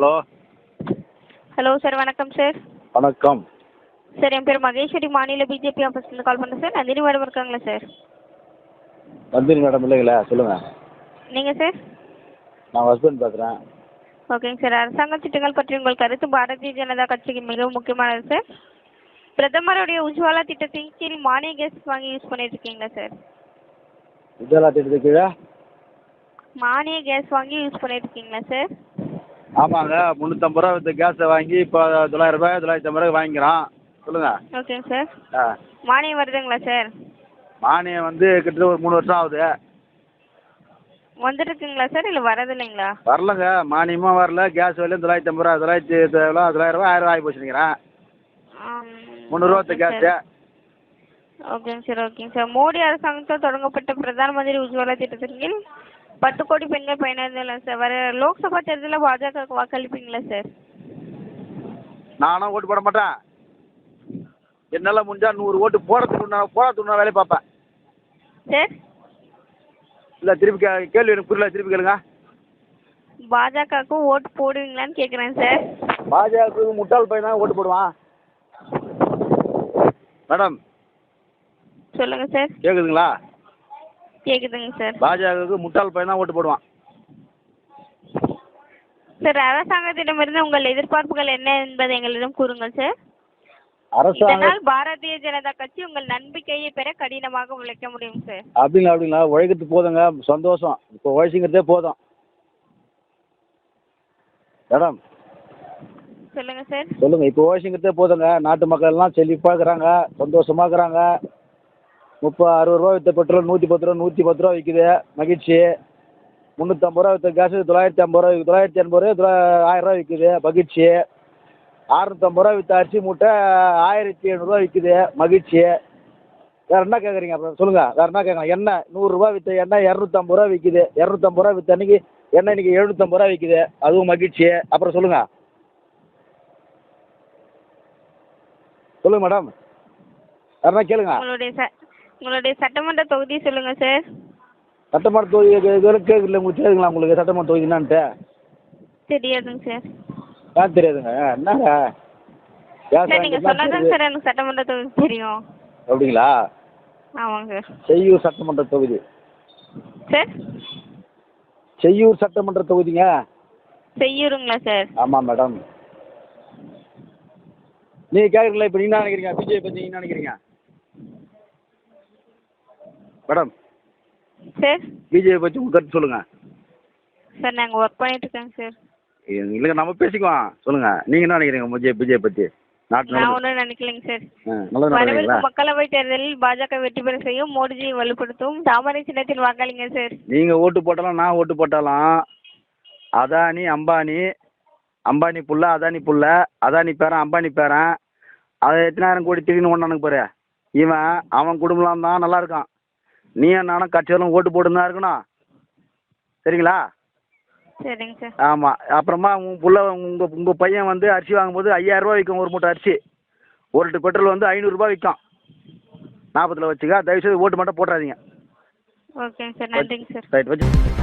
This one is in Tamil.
ஹலோ ஹலோ சார், வணக்கம் சார். வணக்கம் சார், என் பேர் மகேஸ்வரி, மாநில பிஜேபி ஆஃபீஸ்லேருந்து கால் பண்ணுறேன் சார். நந்தினி மேடம் இருக்காங்களா சார்? நந்தினி மேடம் இல்லைங்களா, சொல்லுங்கள். நீங்கள் சார்? நான் ஹஸ்பண்ட் பேசுகிறேன். ஓகேங்க சார். அரசாங்க திட்டங்கள் பற்றி உங்கள் கருத்து பாரதிய ஜனதா கட்சிக்கு மிகவும் முக்கியமானது சார். பிரதமருடைய உஜ்வாலா திட்டத்தின் கீழ் மானிய கேஸ் வாங்கி யூஸ் பண்ணிட்டு இருக்கீங்களா சார்? உஜ்வாலா திட்டத்துக்கு கீழே மானிய கேஸ் வாங்கி யூஸ் பண்ணிட்டு இருக்கீங்களா சார்? ஆமாங்க, 350 ரூபா விற்ற கேஸை வாங்கி இப்போ 900 ரூபாய் 950 ரூபாய் வாங்கிக்கிறோம். சொல்லுங்கள். ஓகேங்க சார். ஆ, மானியம் வருதுங்களா சார்? மானியம் வந்து கிட்டத்தட்ட ஒரு 3 வருஷம் ஆகுது. வந்துட்டுருக்குங்களா சார், இல்லை வரது இல்லைங்களா? வரலங்க, மானியமும் வரல. கேஸ் விலையும் 950 ரூபா 900 ரூபா 1000 ரூபா ஆகி போச்சுங்கிறேன். 300 ரூபா விற்ற கேஸு. ஓகேங்க சார். ஓகேங்க சார். மோடி அரசாங்கத்தால் தொடங்கப்பட்ட பிரதான் மந்திரி உஜ்வாலா திட்டத்தின் கீழ் 10 கோடி பெண்கள் பயனடைந்தனர் சார். வர லோக்சபா தேர்தலில் பாஜகவுக்கு வாக்களிப்பீங்களா சார்? நானும் ஓட்டு போட மாட்டேன். என்னால் முடிஞ்சா 100 ஓட்டு போடுறதுக்கு நான் வேலையை பார்ப்பேன். சார், இல்லை திருப்பி கேள்வி எனக்கு புரியல, திருப்பி கேளுங்க. பாஜகவுக்கு ஓட்டு போடுவீங்களான்னு கேட்குறேன் சார். பாஜகவுக்கு முட்டாள் பையன் தான் ஓட்டு போடுவான். மேடம் சொல்லுங்கள் சார். கேட்குதுங்களா? கேட்குதுங்க சார். பாஜகவுக்கு முட்டாள் பையன் தான் ஓட்டு போடுவான். சார், அரசாங்கத்திடமிருந்து உங்கள் எதிர்பார்ப்புகள் என்ன என்பதை எங்களிடம் கூறுங்கள் சார். அரசாங்கம் இதனால் பாரதிய ஜனதா கட்சி உங்கள் நம்பிக்கையை பெற கடினமாக உழைக்க முடியும் சார். அப்படிங்களா உழைக்கிறது போதுங்க, சந்தோஷம். இப்போ உழைச்சிங்கிறதே போதும். மேடம் சொல்லுங்கள் சார். சொல்லுங்கள். இப்போ உழைச்சிங்கிறதே போதுங்க. நாட்டு மக்கள் எல்லாம் செழிப்பாக இருக்கிறாங்க, சந்தோஷமாக இருக்கிறாங்க. 60 ரூபா விற்ற பெட்ரோல் 110 ரூபா 110 ரூபா விற்குது, மகிழ்ச்சி. 350 ரூபா விற்ற கேஸு 950 ரூபா 980 ரூபா 1000 ரூபா விற்குது, மகிழ்ச்சி. 650 ரூபா விற்ற அரிசி மூட்டை 1700 ரூபா விற்குது, மகிழ்ச்சி. வேறு என்ன கேட்குறீங்க? அப்புறம் சொல்லுங்கள், வேறு என்ன கேட்கலாம்? எண்ணெய் 100 ரூபா விற்ற எண்ணெய் 250 ரூபா விற்குது. 250 ரூபா விற்ற அன்றைக்கி எண்ணெய் இன்றைக்கி 750 ரூபா விற்குது, அதுவும் மகிழ்ச்சி. அப்புறம் சொல்லுங்கள். சொல்லுங்கள் மேடம், வேறு என்ன கேளுங்க. உங்களுடைய சட்டமன்ற தொகுதி சொல்லுங்கள் சார். சட்டமன்ற தொகுதி கேட்கல உங்களுக்கு தெரியுதுங்களா? உங்களுக்கு சட்டமன்ற தொகுதி என்னான்ட்டு தெரியாதுங்க சார். ஏன் தெரியாதுங்க? என்னங்க சார், நீங்கள் சொன்னாதாங்க சார் எனக்கு சட்டமன்ற தொகுதி தெரியும். அப்படிங்களா? ஆமாங்க சார். செய்யூர் சட்டமன்ற தொகுதி. சார், செய்யூர் சட்டமன்ற தொகுதிங்க. செய்யூருங்களா சார்? ஆமாம் மேடம். நீங்கள் கேட்குறீங்களா? இப்போ நீங்கள் என்ன நினைக்கிறீங்க? பிஜேபி பற்றி நீங்கள் என்ன நினைக்கிறீங்க மேடம்? சார், பிஜேபி பற்றி உங்கள் கருத்து சொல்லுங்கள். சார், நாங்கள் ஒர்க் பண்ணிட்டு இருக்கோங்க சார். இல்லைங்க, நம்ம பேசிக்குவோம். சொல்லுங்கள், நீங்கள் என்ன நினைக்கிறீங்க பிஜேபி பற்றி? நாட்டு நான் ஒன்றும் நினைக்கலைங்க சார். நல்லது நினைக்கிறீங்களா? வரவிருக்கும் மக்களவைத் தேர்தலில் பாஜக வெற்றி பெற செய்யும், மோடிஜியை வலுப்படுத்தும் தாமரை சின்னத்தில் வாக்களிங்க சார். நீங்கள் ஓட்டு போட்டாலும் நான் ஓட்டு போட்டாலும் அதானி அம்பானி புள்ள, அதானி புள்ள, அதானி பேரன், அம்பானி பேரன், அதை எத்தனாயிரம் கோடி திடீர்னு ஒன்றானுக்கு பாரு. அவன் குடும்பம் தான் நல்லா இருக்கான். நீ நானும் கட்சியெல்லாம் ஓட்டு போட்டுன்னு தான் இருக்கணும். சரிங்களா? சரிங்க சார். ஆமாம். அப்புறமா உங்கள் புள்ள உங்கள் பையன் வந்து அரிசி வாங்கும்போது 5000 ரூபா விற்கும் ஒரு மூட்டை அரிசி. 1 லிட்டர் பெட்ரோல் வந்து 500 ரூபா விற்கும். 40 வச்சுக்க. தயவுசெய்து ஓட்டு மட்டும் போட்டுறாதீங்க. ஓகேங்க சார். நன்றிங்க சார். ரைட், வச்சு